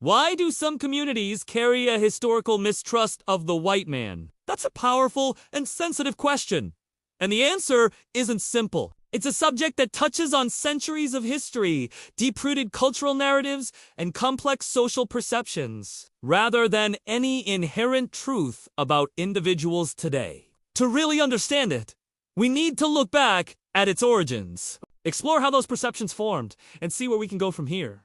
Why do some communities carry a historical mistrust of the white man? That's a powerful and sensitive question. And the answer isn't simple. It's a subject that touches on centuries of history, deep-rooted cultural narratives, and complex social perceptions, rather than any inherent truth about individuals today. To really understand it, we need to look back at its origins, explore how those perceptions formed, and see where we can go from here.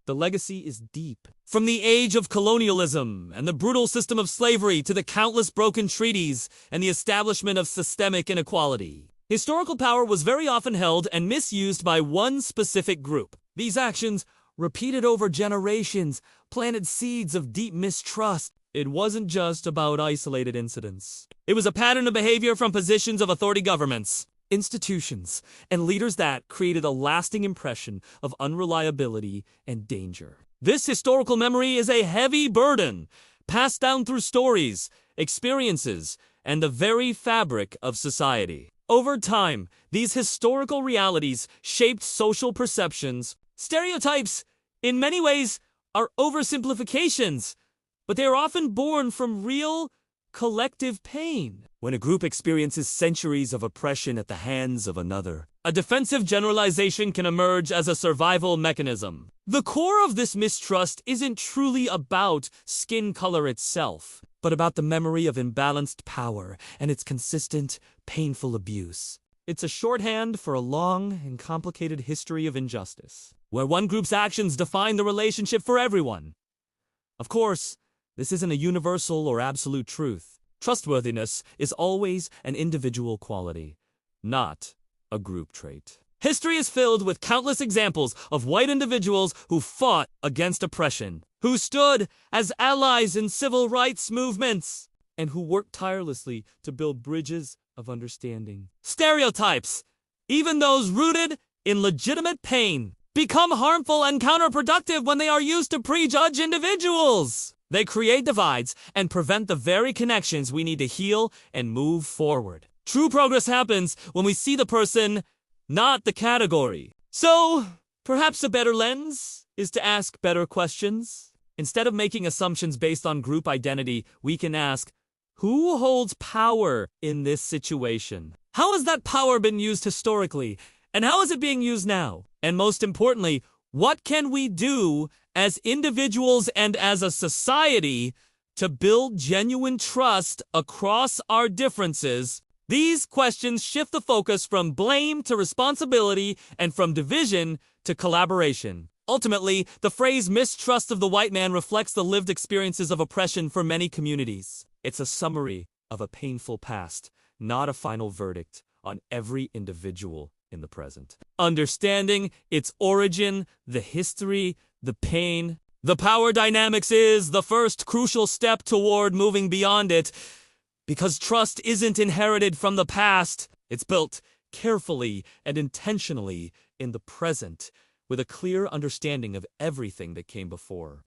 The legacy is deep. From the age of colonialism and the brutal system of slavery to the countless broken treaties and the establishment of systemic inequality, historical power was very often held and misused by one specific group. These actions, repeated over generations, planted seeds of deep mistrust. It wasn't just about isolated incidents. It was a pattern of behavior from positions of authority governments, institutions, and leaders that created a lasting impression of unreliability and danger. This historical memory is a heavy burden, passed down through stories, experiences, and the very fabric of society. Over time, these historical realities shaped social perceptions. Stereotypes, in many ways, are oversimplifications, but they are often born from real, collective pain. When a group experiences centuries of oppression at the hands of another, a defensive generalization can emerge as a survival mechanism. The core of this mistrust isn't truly about skin color itself, but about the memory of imbalanced power and its consistent, painful abuse. It's a shorthand for a long and complicated history of injustice, where one group's actions define the relationship for everyone. Of course, this isn't a universal or absolute truth. Trustworthiness is always an individual quality, not a group trait. History is filled with countless examples of white individuals who fought against oppression, who stood as allies in civil rights movements, and who worked tirelessly to build bridges of understanding. Stereotypes, even those rooted in legitimate pain, become harmful and counterproductive when they are used to prejudge individuals. They create divides and prevent the very connections we need to heal and move forward. True progress happens when we see the person, not the category. So, perhaps a better lens is to ask better questions. Instead of making assumptions based on group identity, we can ask, who holds power in this situation? How has that power been used historically? And how is it being used now? And most importantly, what can we do as individuals and as a society to build genuine trust across our differences? These questions shift the focus from blame to responsibility and from division to collaboration. Ultimately, the phrase mistrust of the white man reflects the lived experiences of oppression for many communities. It's a summary of a painful past, not a final verdict on every individual in the present. Understanding its origin, the history, the pain, the power dynamics is the first crucial step toward moving beyond it. Because trust isn't inherited from the past, it's built carefully and intentionally in the present, with a clear understanding of everything that came before.